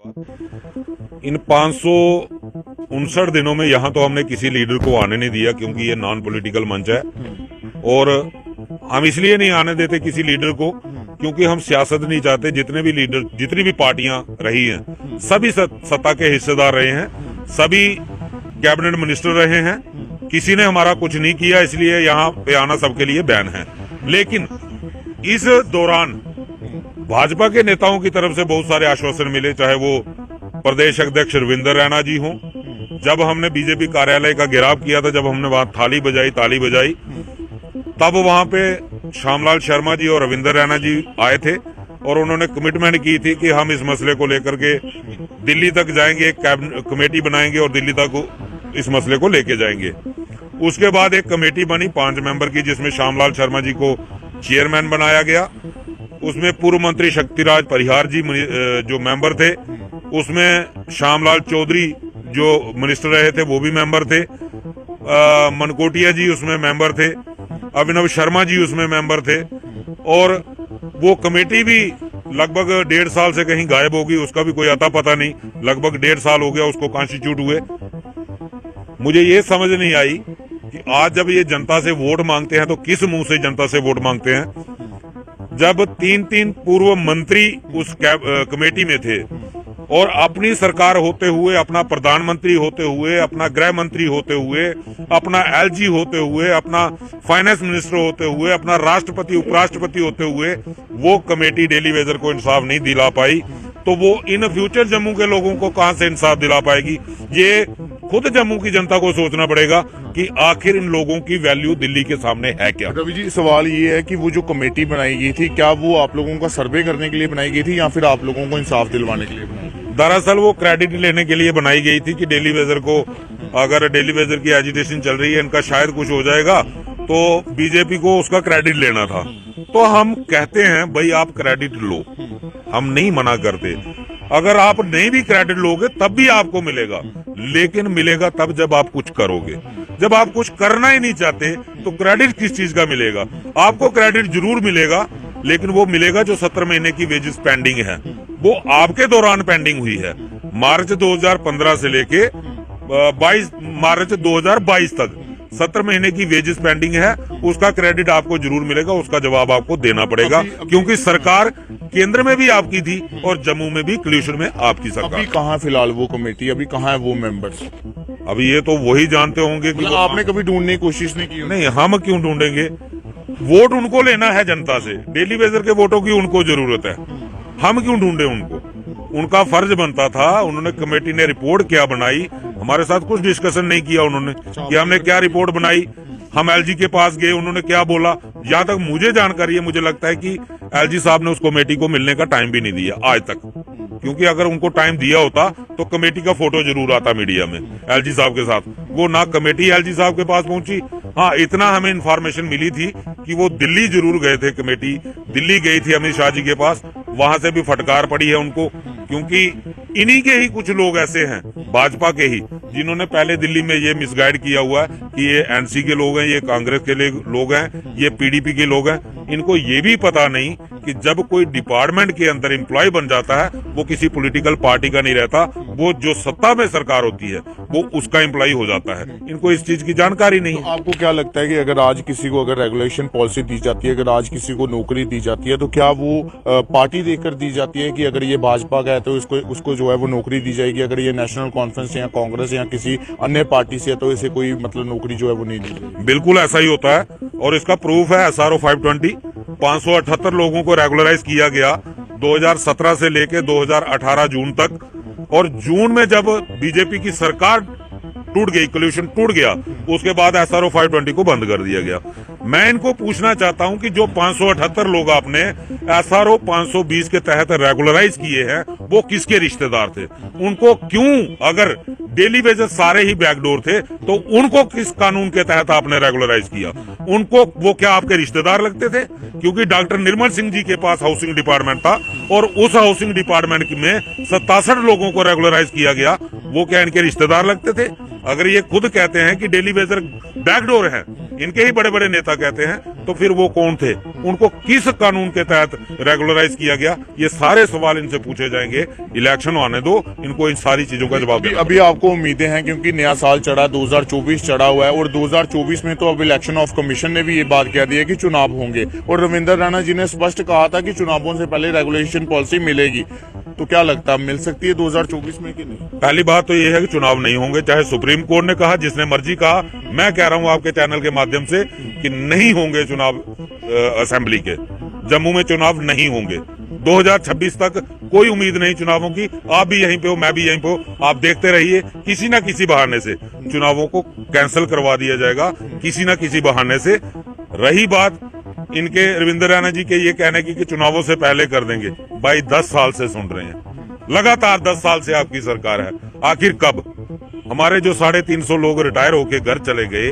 इन 559 दिनों में यहाँ तो हमने किसी लीडर को आने नहीं दिया, क्योंकि ये नॉन पॉलिटिकल मंच है। और हम इसलिए नहीं आने देते किसी लीडर को क्योंकि हम सियासत नहीं चाहते। जितने भी लीडर, जितनी भी पार्टियां रही हैं, सभी सत्ता के हिस्सेदार रहे हैं, सभी कैबिनेट मिनिस्टर रहे हैं। किसी ने हमारा कुछ नहीं किया, इसलिए यहाँ पे आना सबके लिए बैन है। लेकिन इस दौरान भाजपा के नेताओं की तरफ से बहुत सारे आश्वासन मिले, चाहे वो प्रदेश अध्यक्ष रविंदर रैना जी हों। जब हमने बीजेपी कार्यालय का घेराव किया था, जब हमने वहां ताली बजाई, तब वहां पे श्यामलाल शर्मा जी और रविंदर रैना जी आए थे और उन्होंने कमिटमेंट की थी कि हम इस मसले को लेकर के दिल्ली तक जाएंगे, एक कमेटी बनाएंगे और दिल्ली तक इस मसले को लेके जाएंगे। उसके बाद एक कमेटी बनी 5 मेंबर की, जिसमें श्यामलाल शर्मा जी को चेयरमैन बनाया गया। उसमें पूर्व मंत्री शक्तिराज परिहार जी जो मेंबर थे, उसमें श्यामलाल चौधरी जो मिनिस्टर रहे थे वो भी मेंबर थे, मनकोटिया जी उसमें मेंबर थे, अभिनव शर्मा जी उसमें मेंबर थे। और वो कमेटी भी लगभग 1.5 साल से कहीं गायब होगी, उसका भी कोई अता पता नहीं। लगभग 1.5 साल हो गया उसको कॉन्स्टिट्यूट हुए। मुझे ये समझ नहीं आई कि आज जब ये जनता से वोट मांगते हैं तो किस मुंह से जनता से वोट मांगते हैं। जब 3 पूर्व मंत्री उस कमेटी में थे और अपनी सरकार होते हुए, अपना प्रधानमंत्री होते हुए, अपना गृह मंत्री होते हुए, अपना एलजी होते हुए, अपना फाइनेंस मिनिस्टर होते हुए, अपना राष्ट्रपति उपराष्ट्रपति होते हुए वो कमेटी डेली वेजर को इंसाफ नहीं दिला पाई, तो वो इन फ्यूचर जम्मू के लोगों को कहां से इंसाफ दिला पाएगी। ये खुद जम्मू की जनता को सोचना पड़ेगा कि आखिर इन लोगों की वैल्यू दिल्ली के सामने है क्या। रवि जी, सवाल ये है कि वो जो कमेटी बनाई गई थी, क्या वो आप लोगों का सर्वे करने के लिए बनाई गई थी या फिर आप लोगों को इंसाफ दिलवाने के लिए बनाई गई? दरअसल वो क्रेडिट लेने के लिए बनाई गई थी कि डेली वेजर को, अगर डेली वेजर की एजिटेशन चल रही है, इनका शायद कुछ हो जाएगा, तो बीजेपी को उसका क्रेडिट लेना था। तो हम कहते हैं भाई आप क्रेडिट लो, हम नहीं मना करते। अगर आप नहीं भी क्रेडिट लोगे तब भी आपको मिलेगा, लेकिन मिलेगा तब जब आप कुछ करोगे। जब आप कुछ करना ही नहीं चाहते तो क्रेडिट किस चीज का मिलेगा। आपको क्रेडिट जरूर मिलेगा, लेकिन वो मिलेगा जो 17 महीने की वेजेस पेंडिंग है, वो आपके दौरान पेंडिंग हुई है। मार्च 2015 से लेके 22 मार्च 2022 तक 17 महीने की वेजेस पेंडिंग है, उसका क्रेडिट आपको जरूर मिलेगा, उसका जवाब आपको देना पड़ेगा। क्योंकि सरकार केंद्र में भी आपकी थी और जम्मू में भी कल्यूशन में आपकी सरकार। अभी कहाँ फिलहाल वो कमेटी, अभी कहाँ है वो मेंबर्स? अभी ये तो वही जानते होंगे कि आपने कभी ढूंढने की कोशिश नहीं की? नहीं, हम क्यों ढूंढेंगे। वोट उनको लेना है जनता से, डेली वेजर के वोटों की उनको जरूरत है, हम क्यों ढूंढे उनको। उनका फर्ज बनता था। उन्होंने, कमेटी ने रिपोर्ट क्या बनाई, हमारे साथ कुछ डिस्कशन नहीं किया उन्होंने कि हमने क्या रिपोर्ट बनाई। हम एलजी के पास गए, उन्होंने क्या बोला, जहां तक मुझे जानकारी है, मुझे लगता है कि एलजी साहब ने उस कमेटी को मिलने का टाइम भी नहीं दिया आज तक। क्योंकि अगर उनको टाइम दिया होता तो कमेटी का फोटो जरूर आता मीडिया में एलजी साहब के साथ। वो ना कमेटी एलजी साहब के पास पहुंची। हाँ, इतना हमें इन्फॉर्मेशन मिली थी कि वो दिल्ली जरूर गए थे, कमेटी दिल्ली गई थी अमित शाह जी के पास, वहां से भी फटकार पड़ी है उनको। क्योंकि इन्हीं के ही कुछ लोग ऐसे हैं, भाजपा के ही, जिन्होंने पहले दिल्ली में ये मिसगाइड किया हुआ है कि ये एनसी के लोग हैं, ये कांग्रेस के लोग हैं, ये पीडीपी के लोग हैं। इनको ये भी पता नहीं कि जब कोई डिपार्टमेंट के अंदर एम्प्लॉय बन जाता है, वो किसी पॉलिटिकल पार्टी का नहीं रहता, वो जो सत्ता में सरकार होती है वो उसका एम्प्लॉय हो जाता है। इनको इस चीज की जानकारी नहीं है। तो आपको क्या लगता है कि अगर आज किसी को, अगर रेगुलेशन पॉलिसी दी जाती है, अगर आज किसी को नौकरी दी जाती है, तो क्या वो पार्टी देकर दी जाती है कि अगर ये भाजपा का है तो उसको जो है वो नौकरी दी जाएगी, अगर ये नेशनल कॉन्फ्रेंस या कांग्रेस या किसी अन्य पार्टी से है तो इसे कोई मतलब नौकरी जो है वो नहीं दी जाएगी? बिल्कुल ऐसा ही होता है और इसका प्रूफ है SRO 520। 578 लोगों को रेगुलराइज किया गया 2017 से लेके 2018 जून तक। और जून में जब बीजेपी की सरकार टूट गई, कल्यूशन टूट गया, उसके बाद SRO 520 को बंद कर दिया गया। मैं इनको पूछना चाहता हूं कि जो 578 लोग आपने SRO 520 के तहत रेगुलराइज किए हैं, वो किसके रिश्तेदार थे? उनको क्यों, अगर डेली वेजेस सारे ही बैकडोर थे, तो उनको किस कानून के तहत आपने रेगुलराइज किया? उनको, वो क्या आपके रिश्तेदार लगते थे? क्योंकि डॉक्टर निर्मल सिंह जी के पास हाउसिंग डिपार्टमेंट था और उस हाउसिंग डिपार्टमेंट में 67 लोगों को रेगुलराइज किया गया, वो क्या इनके रिश्तेदार लगते थे? अगर ये खुद कहते हैं कि डेली वेजर बैकडोर है, इनके ही बड़े बड़े नेता कहते हैं, तो तो फिर वो कौन थे, उनको किस कानून के तहत रेगुलराइज किया गया, ये सारे सवाल इनसे पूछे जाएंगे। इलेक्शन आने दो, इनको इन सारी चीजों का जवाब देना। अभी आपको उम्मीदें हैं क्योंकि नया साल चढ़ा, 2024 चढ़ा हुआ है, और 2024 में तो अब इलेक्शन ऑफ कमीशन ने भी ये बात कह दी है कि चुनाव होंगे, और रविंदर रैना जी ने स्पष्ट कहा था कि चुनावों से पहले रेगुलेशन पॉलिसी मिलेगी। तो क्या लगता है मिल सकती है 2024 में कि नहीं? पहली बात तो ये है कि चुनाव नहीं होंगे, चाहे सुप्रीम कोर्ट ने कहा, जिसने मर्जी कहा। मैं कह रहा हूं आपके चैनल के माध्यम से कि नहीं होंगे चुनाव असेंबली के। जम्मू में चुनाव नहीं होंगे 2026 तक, कोई उम्मीद नहीं चुनावों की। आप भी यहीं पे हो, मैं भी यहीं पे हो, आप देखते रहिए, किसी ना किसी बहाने से चुनावों को कैंसिल करवा दिया जाएगा, किसी ना किसी बहाने से। रही बात इनके रविंदर रैना जी के ये कहने की कि चुनावों से पहले कर देंगे, भाई 10 साल से सुन रहे हैं, लगातार 10 साल से आपकी सरकार है, आखिर कब? हमारे जो 350 लोग रिटायर होके घर चले गए,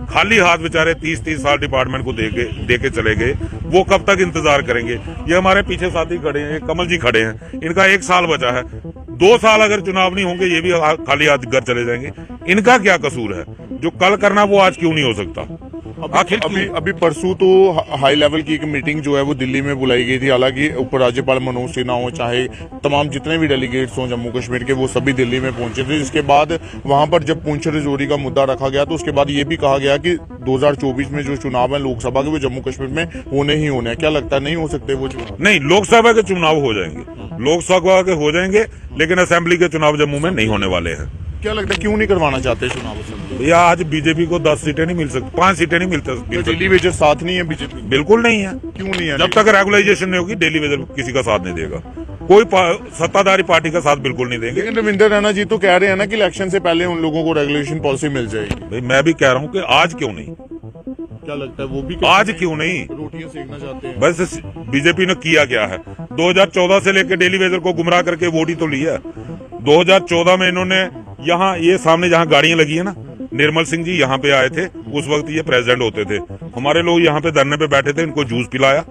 खाली हाथ बेचारे 30-30 साल डिपार्टमेंट को दे के चले गए, वो कब तक इंतजार करेंगे? ये हमारे पीछे साथी खड़े हैं, कमल जी खड़े हैं, इनका 1 साल बचा है, 2 साल अगर चुनाव नहीं होंगे ये भी खाली हाथ घर चले जाएंगे। इनका क्या कसूर है? जो कल करना वो आज क्यों नहीं हो सकता? आखिर अभी परसों तो हाई लेवल की एक मीटिंग जो है वो दिल्ली में बुलाई गई थी। हालांकि उपराज्यपाल मनोज सिन्हा हो, चाहे तमाम जितने भी डेलीगेट्स हों जम्मू कश्मीर के, वो सभी दिल्ली में पहुंचे थे। जिसके बाद वहां पर जब पुंछ राजौरी का मुद्दा रखा गया तो उसके बाद ये भी कहा गया कि 2024 में जो चुनाव है लोकसभा के, वो जम्मू कश्मीर में होने ही होने हैं। क्या लगता है नहीं हो सकते वो चुनाव? नहीं, लोकसभा के चुनाव हो जाएंगे, लोकसभा के हो जाएंगे, लेकिन असेंबली के चुनाव जम्मू में नहीं होने वाले हैं। क्या लगता है क्यों नहीं करवाना चाहते चुनाव असेंबली? भैया आज बीजेपी को 10 सीटें नहीं मिल सकती, 5 सीटें नहीं मिलती। डेली वेजर साथ नहीं है बीजेपी? बिल्कुल नहीं है। क्यों नहीं है? जब तक रेगुलाइजेशन नहीं होगी डेली वेजर किसी का साथ नहीं देगा, कोई सत्ताधारी पार्टी का साथ बिल्कुल नहीं देंगे। लेकिन रविंदर रैना जी तो कह रहे हैं ना कि इलेक्शन से पहले उन लोगों को रेगुलेशन पॉलिसी मिल जाएगी। भाई मैं भी कह रहा हूँ कि आज क्यों नहीं? क्या लगता है वो भी आज क्यों नहीं? रोटियां सेकना चाहते हैं। बस बीजेपी ने किया क्या है? 2014 से लेकर डेली वेजर को गुमराह करके वोट ही तो लिया। 2014 में इन्होंने यहाँ ये सामने जहाँ गाड़ियां लगी है ना, निर्मल सिंह जी यहाँ पे आए थे, उस वक्त ये प्रेसिडेंट होते थे, हमारे लोग यहाँ पे धरने पे बैठे थे, इनको जूस पिलाया,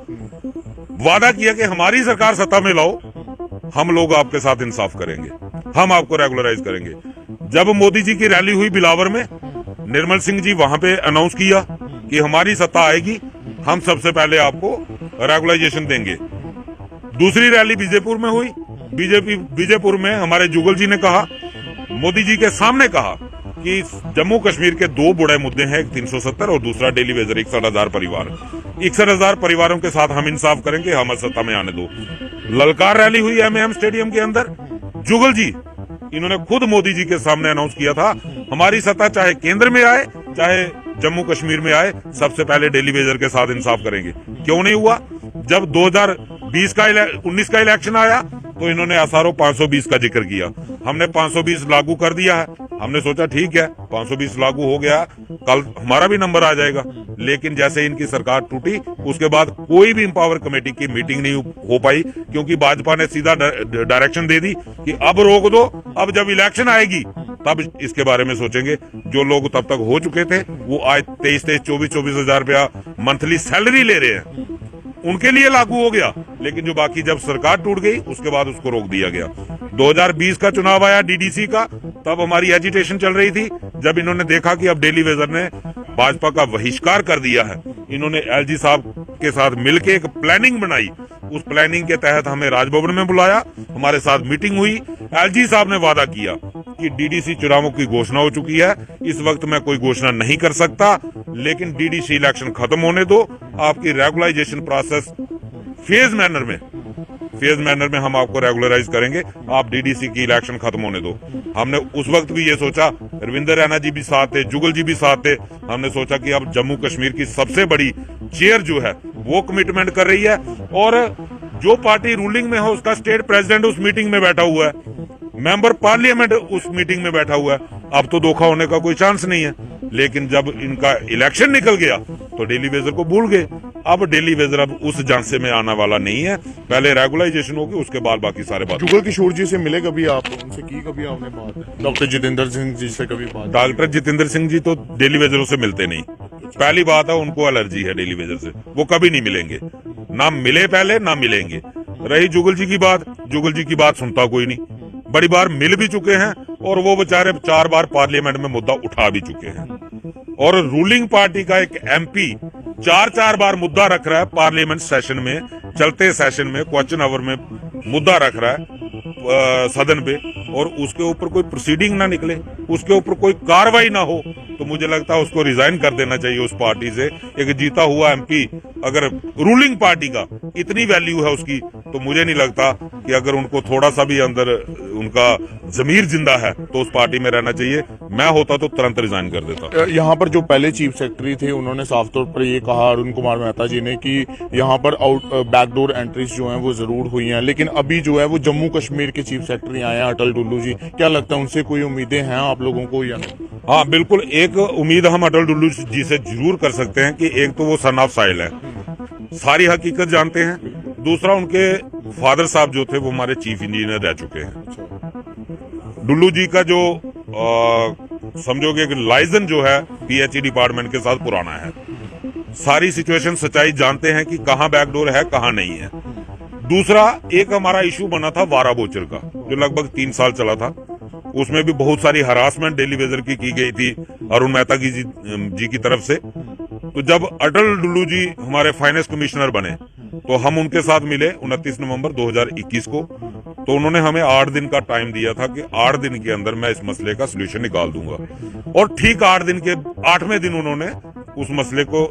वादा किया कि हमारी सरकार सत्ता में लाओ, हम लोग आपके साथ इंसाफ करेंगे, हम आपको रेगुलराइज करेंगे। जब मोदी जी की रैली हुई बिलावर में, निर्मल सिंह जी वहां पे अनाउंस किया कि हमारी सत्ता आएगी, हम सबसे पहले आपको रेगुलाइजेशन देंगे। दूसरी रैली बीजेपुर में हुई, बीजेपुर में हमारे जुगल जी ने कहा, मोदी जी के सामने कहा कि जम्मू कश्मीर के 2 बड़े मुद्दे हैं, एक 370 और दूसरा डेली वेजर 61,000 परिवार। 61,000 परिवारों के साथ हम इंसाफ करेंगे, हम सत्ता में आने दो। ललकार रैली हुई एमएएम स्टेडियम के अंदर, जुगल जी इन्होंने खुद मोदी जी के सामने अनाउंस किया था, हमारी सत्ता चाहे केंद्र में आए चाहे जम्मू कश्मीर में आए, सबसे पहले डेली वेजर के साथ इंसाफ करेंगे। क्यों नहीं हुआ? जब 2019 का इलेक्शन आया तो इन्होंने एसआरओ 520 का जिक्र किया, हमने 520 लागू कर दिया है, हमने सोचा ठीक है 520 लागू हो गया, कल हमारा भी नंबर आ जाएगा। लेकिन जैसे इनकी सरकार टूटी उसके बाद कोई भी इंपावर कमेटी की मीटिंग नहीं हो पाई, क्योंकि भाजपा ने सीधा डायरेक्शन दे दी कि अब रोक दो, अब जब इलेक्शन आएगी तब इसके बारे में सोचेंगे। जो लोग तब तक हो चुके थे वो आज 23-24 हजार रुपया मंथली सैलरी ले रहे हैं, उनके लिए लागू हो गया। लेकिन जो बाकी, जब सरकार टूट गई उसके बाद उसको रोक दिया गया। 2020 का चुनाव आया डीडीसी का, तब हमारी एजिटेशन चल रही थी। जब इन्होंने देखा कि अब डेली वेजर ने भाजपा का बहिष्कार कर दिया है, इन्होंने एलजी साहब के साथ मिलकर एक प्लानिंग बनाई। उस प्लानिंग के तहत हमें राजभवन में बुलाया, हमारे साथ मीटिंग हुई। एलजी साहब ने वादा किया कि डीडीसी चुनावों की घोषणा हो चुकी है, इस वक्त मैं कोई घोषणा नहीं कर सकता, लेकिन डीडीसी इलेक्शन खत्म होने दो, आपकी रेगुलाइजेशन प्रोसेस फेज मैनर में हम आपको रेगुलराइज करेंगे, आप डीडीसी की इलेक्शन खत्म होने दो। हमने उस वक्त भी ये सोचा, रविंदर रैना जी भी साथ थे, जुगल जी भी साथ थे, हमने सोचा कि अब जम्मू कश्मीर की सबसे बड़ी चेयर जो है वो कमिटमेंट कर रही है, और जो पार्टी रूलिंग में है उसका स्टेट प्रेसिडेंट उस मीटिंग में बैठा हुआ है, मेंबर पार्लियामेंट उस मीटिंग में बैठा हुआ है। अब तो धोखा होने का कोई चांस नहीं है। लेकिन जब इनका इलेक्शन निकल गया तो डेली वेजर को भूल गए। अब डेली वेजर अब उस झांसे में आने वाला नहीं है, पहले रेगुलाइजेशन होगी उसके बाद बाकी सारे बात। जुगल किशोर जी से मिले कभी आप? उनसे की कभी आपने बात? डॉक्टर जितेंद्र सिंह जी से कभी बात? डॉक्टर जितेंद्र सिंह जी तो डेली वेजरों से मिलते नहीं, पहली बात है उनको एलर्जी है डेली वेजर से, वो कभी नहीं मिलेंगे, ना मिले पहले ना मिलेंगे। रही जुगल जी की बात, जुगल जी की बात सुनता कोई नहीं, बड़ी बार मिल भी चुके हैं और वो बेचारे 4 बार पार्लियामेंट में मुद्दा उठा भी चुके हैं। और रूलिंग पार्टी का एक एमपी 4 बार मुद्दा रख रहा है पार्लियामेंट सेशन में, चलते सेशन में, क्वेश्चन आवर में मुद्दा रख रहा है सदन पे, और उसके ऊपर कोई प्रोसीडिंग ना निकले, उसके ऊपर कोई कार्रवाई ना हो, तो मुझे लगता है उसको रिजाइन कर देना चाहिए उस पार्टी से। एक जीता हुआ एमपी, अगर रूलिंग पार्टी का इतनी वैल्यू है उसकी, तो मुझे नहीं लगता कि अगर उनको थोड़ा सा भी अंदर उनका जमीर जिंदा है तो उस पार्टी में रहना चाहिए। मैं होता तो तुरंत रिजाइन कर देता। यहाँ पर जो पहले चीफ सेक्रेटरी थे उन्होंने साफ तौर पर ये कहा, अरुण कुमार मेहता जी ने, कि यहाँ पर बैकडोर एंट्रीज जो हैं वो जरूर हुई हैं, लेकिन अभी जो है वो जम्मू कश्मीर के चीफ सेक्रेटरी आए हैं अटल डुल्लू जी। क्या लगता है उनसे कोई उम्मीदें हैं आप लोगों को या नहीं? हाँ बिल्कुल, एक उम्मीद हम अटल डुल्लू जी से जरूर कर सकते हैं कि एक तो वो सन ऑफ साहिल है, सारी हकीकत जानते हैं। दूसरा, उनके फादर साहब जो थे वो हमारे चीफ इंजीनियर रह चुके हैं। डुल्लू जी का जो समझोगे कि लाइजन जो है पीएचई डिपार्टमेंट के साथ पुराना है, सारी सिचुएशन सच्चाई जानते हैं कि कहां बैकडोर है कहां नहीं है। दूसरा, एक हमारा इशू बना था वारा बोचर का, जो लगभग 3 साल चला था। उसमें भी बहुत सारी हरासमेंट डेली वेजर की गई थी अरुण मेहता जी की तरफ से। तो जब अटल डुल्लू जी हमारे फाइनेंस कमिश्नर बने तो हम उनके साथ मिले 29 नवंबर 2021 को। तो उन्होंने हमें 8 दिन का टाइम दिया था कि 8 दिन के अंदर मैं इस मसले का सोल्यूशन निकाल दूंगा, और ठीक 8 दिन के 8वें दिन उन्होंने उस मसले को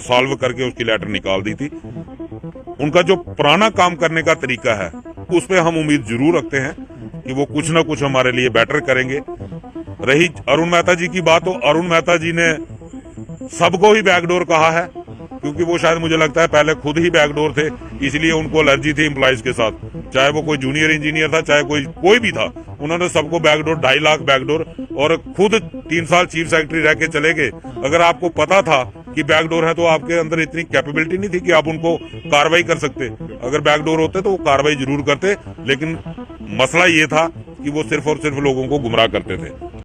सॉल्व करके उसकी लेटर निकाल दी थी। उनका जो पुराना काम करने का तरीका है उस पर हम उम्मीद जरूर रखते हैं कि वो कुछ ना कुछ हमारे लिए बेटर करेंगे। रही अरुण मेहता जी की बात, तो अरुण मेहता जी ने सबको ही बैकडोर कहा है, क्योंकि वो शायद मुझे लगता है पहले खुद ही बैकडोर थे, इसलिए उनको एलर्जी थी एम्प्लॉइज के साथ, चाहे वो कोई जूनियर इंजीनियर था चाहे कोई भी था। उन्होंने सबको बैकडोर, 2.5 लाख बैकडोर, और खुद 3 साल चीफ सेक्रेटरी रह के चले गए। अगर आपको पता था कि बैकडोर है तो आपके अंदर इतनी कैपेबिलिटी नहीं थी कि आप उनको कार्रवाई कर सकते। अगर बैकडोर होते तो वो कार्रवाई जरूर करते, लेकिन मसला ये था कि वो सिर्फ और सिर्फ लोगों को गुमराह करते थे।